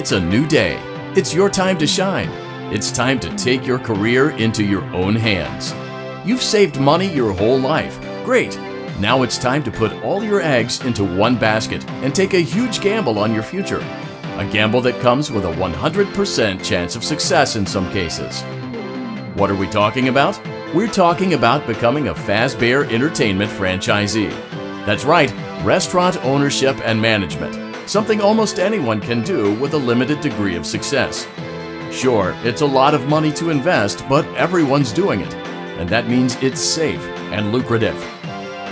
It's a new day. It's your time to shine. It's time to take your career into your own hands. You've saved money your whole life. Great. Now it's time to put all your eggs into one basket and take a huge gamble on your future. A gamble that comes with a 100% chance of success in some cases. What are we talking about? We're talking about becoming a Fazbear Entertainment franchisee. That's right, restaurant ownership and management. Something almost anyone can do with a limited degree of success. Sure, it's a lot of money to invest, but everyone's doing it. And that means it's safe and lucrative.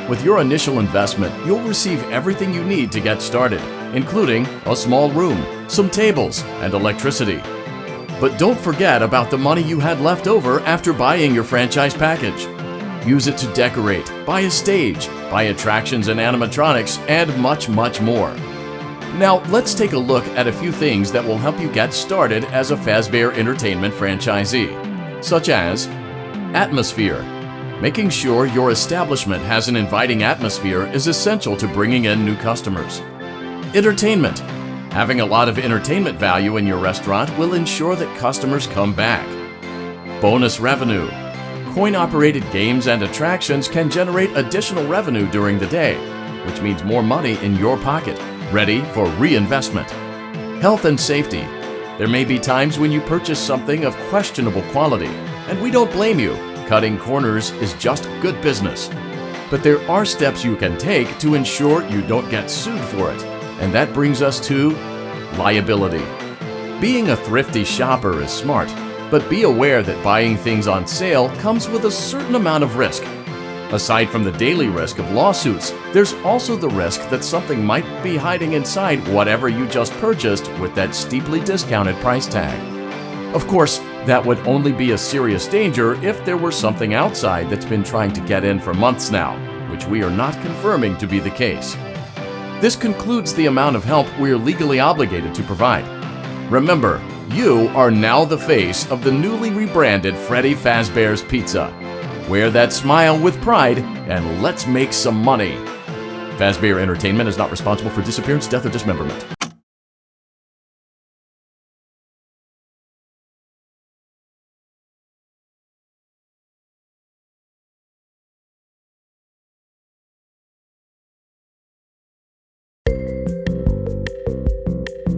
With your initial investment, you'll receive everything you need to get started, including a small room, some tables, and electricity. But don't forget about the money you had left over after buying your franchise package. Use it to decorate, buy a stage, buy attractions and animatronics, and much, much more. Now, let's take a look at a few things that will help you get started as a Fazbear Entertainment franchisee, such as atmosphere. Making sure your establishment has an inviting atmosphere is essential to bringing in new customers. Entertainment. Having a lot of entertainment value in your restaurant will ensure that customers come back. Bonus revenue. Coin-operated games and attractions can generate additional revenue during the day, which means more money in your pocket, ready for reinvestment. Health and safety. There may be times when you purchase something of questionable quality, and we don't blame you. Cutting corners is just good business. But there are steps you can take to ensure you don't get sued for it. And that brings us to liability. Being a thrifty shopper is smart, but be aware that buying things on sale comes with a certain amount of risk. Aside from the daily risk of lawsuits, there's also the risk that something might be hiding inside whatever you just purchased with that steeply discounted price tag. Of course, that would only be a serious danger if there were something outside that's been trying to get in for months now, which we are not confirming to be the case. This concludes the amount of help we are legally obligated to provide. Remember, you are now the face of the newly rebranded Freddy Fazbear's Pizza. Wear that smile with pride and let's make some money. Fazbear Entertainment is not responsible for disappearance, death, or dismemberment.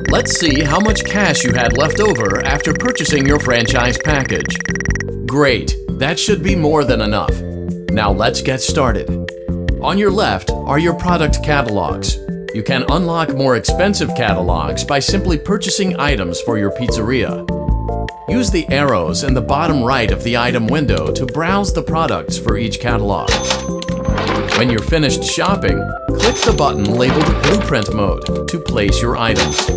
Let's see how much cash you had left over after purchasing your franchise package. Great, that should be more than enough. Now let's get started. On your left are your product catalogs. You can unlock more expensive catalogs by simply purchasing items for your pizzeria. Use the arrows in the bottom right of the item window to browse the products for each catalog. When you're finished shopping, click the button labeled Blueprint Mode to place your items.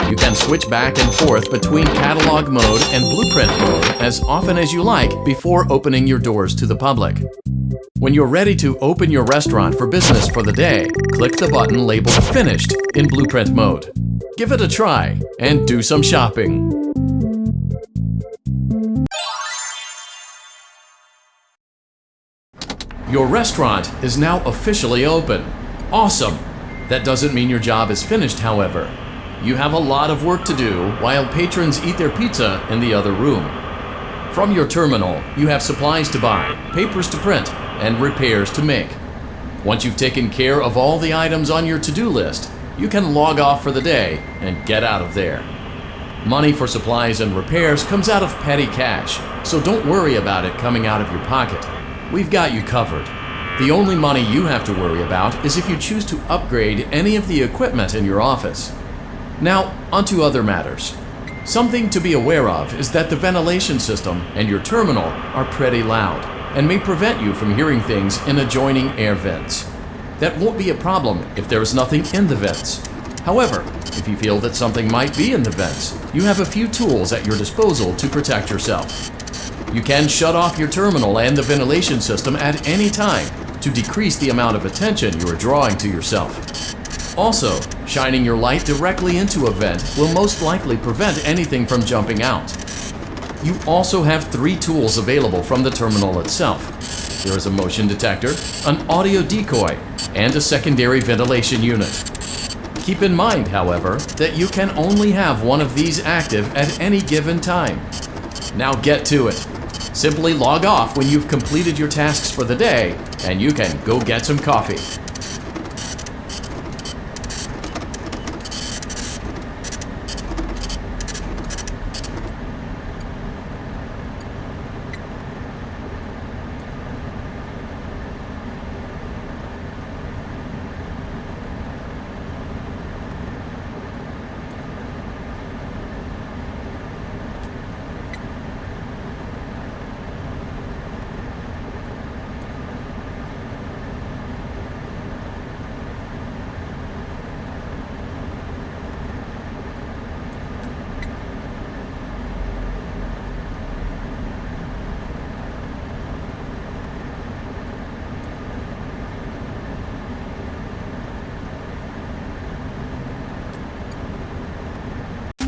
You can switch back and forth between Catalog Mode and Blueprint Mode as often as you like before opening your doors to the public. When you're ready to open your restaurant for business for the day, click the button labeled Finished in Blueprint Mode. Give it a try and do some shopping. Your restaurant is now officially open. Awesome! That doesn't mean your job is finished, however. You have a lot of work to do while patrons eat their pizza in the other room. From your terminal, you have supplies to buy, papers to print, and repairs to make. Once you've taken care of all the items on your to-do list, you can log off for the day and get out of there. Money for supplies and repairs comes out of petty cash, so don't worry about it coming out of your pocket. We've got you covered. The only money you have to worry about is if you choose to upgrade any of the equipment in your office. Now, onto other matters. Something to be aware of is that the ventilation system and your terminal are pretty loud and may prevent you from hearing things in adjoining air vents. That won't be a problem if there is nothing in the vents. However, if you feel that something might be in the vents, you have a few tools at your disposal to protect yourself. You can shut off your terminal and the ventilation system at any time to decrease the amount of attention you are drawing to yourself. Also, shining your light directly into a vent will most likely prevent anything from jumping out. You also have 3 tools available from the terminal itself. There is a motion detector, an audio decoy, and a secondary ventilation unit. Keep in mind, however, that you can only have one of these active at any given time. Now get to it. Simply log off when you've completed your tasks for the day, and you can go get some coffee.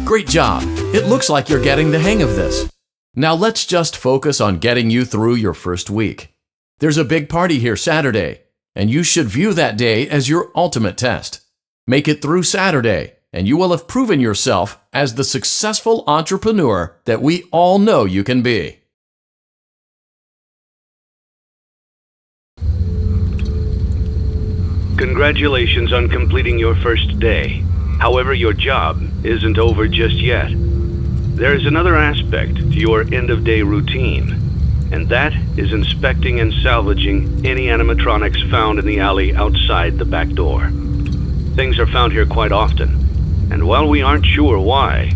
Great job! It looks like you're getting the hang of this. Now let's just focus on getting you through your first week. There's a big party here Saturday, and you should view that day as your ultimate test. Make it through Saturday, and you will have proven yourself as the successful entrepreneur that we all know you can be. Congratulations on completing your first day. However, your job isn't over just yet. There is another aspect to your end-of-day routine, and that is inspecting and salvaging any animatronics found in the alley outside the back door. Things are found here quite often, and while we aren't sure why,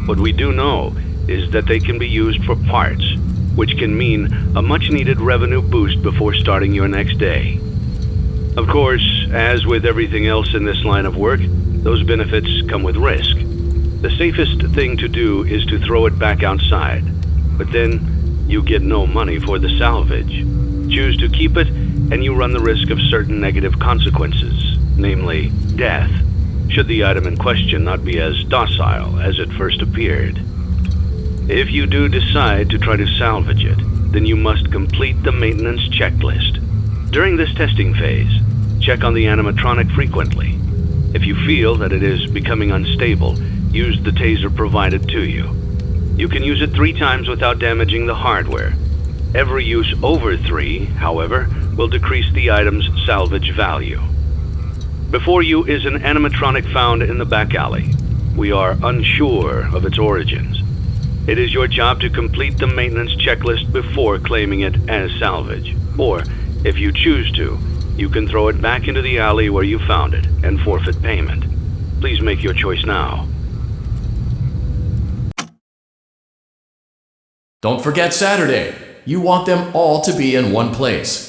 what we do know is that they can be used for parts, which can mean a much-needed revenue boost before starting your next day. Of course, as with everything else in this line of work, those benefits come with risk. The safest thing to do is to throw it back outside, but then you get no money for the salvage. Choose to keep it, and you run the risk of certain negative consequences, namely death, should the item in question not be as docile as it first appeared. If you do decide to try to salvage it, then you must complete the maintenance checklist. During this testing phase, check on the animatronic frequently. If you feel that it is becoming unstable, use the taser provided to you. You can use it 3 times without damaging the hardware. Every use over 3, however, will decrease the item's salvage value. Before you is an animatronic found in the back alley. We are unsure of its origins. It is your job to complete the maintenance checklist before claiming it as salvage. Or, if you choose to, you can throw it back into the alley where you found it and forfeit payment. Please make your choice now. Don't forget Saturday. You want them all to be in one place.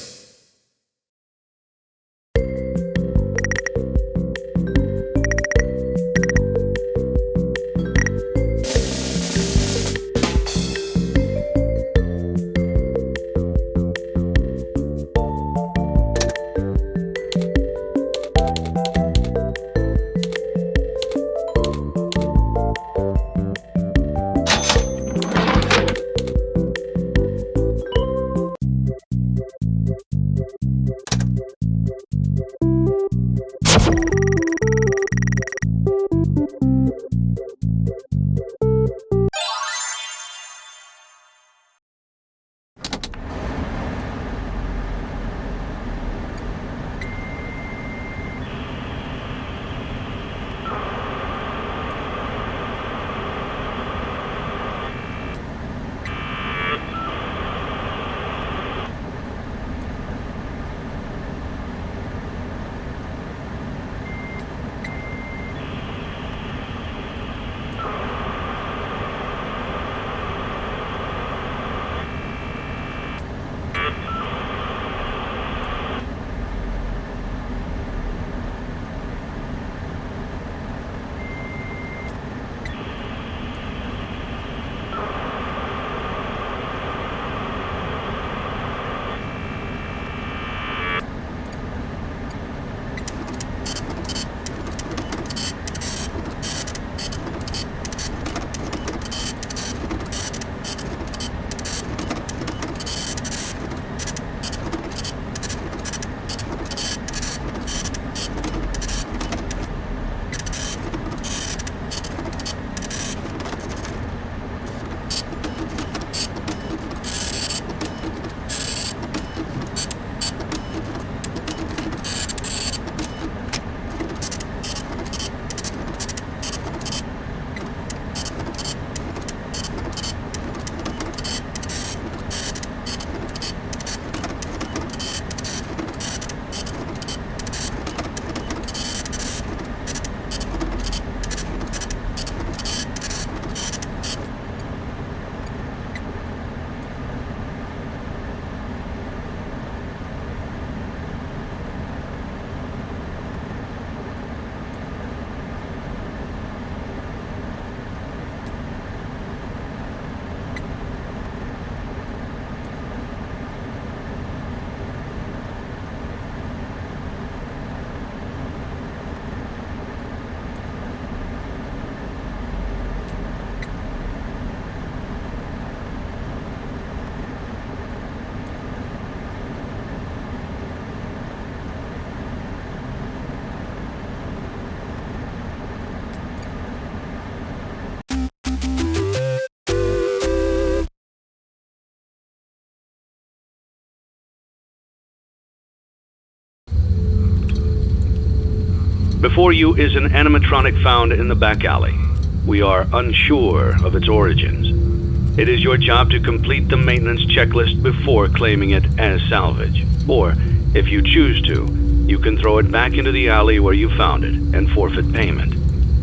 Before you is an animatronic found in the back alley. We are unsure of its origins. It is your job to complete the maintenance checklist before claiming it as salvage. Or, if you choose to, you can throw it back into the alley where you found it and forfeit payment.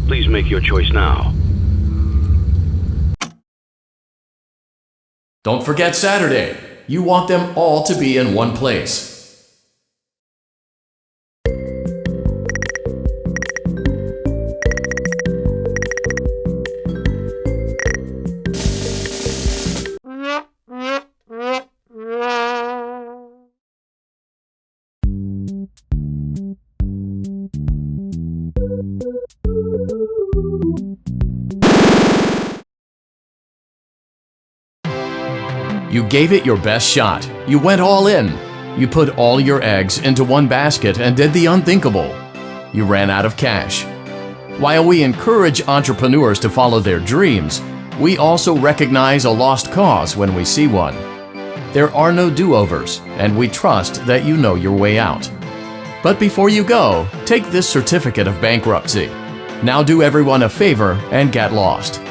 Please make your choice now. Don't forget Saturday. You want them all to be in one place. You gave it your best shot. You went all in. You put all your eggs into one basket and did the unthinkable. You ran out of cash. While we encourage entrepreneurs to follow their dreams, we also recognize a lost cause when we see one. There are no do-overs, and we trust that you know your way out. But before you go, take this certificate of bankruptcy. Now do everyone a favor and get lost.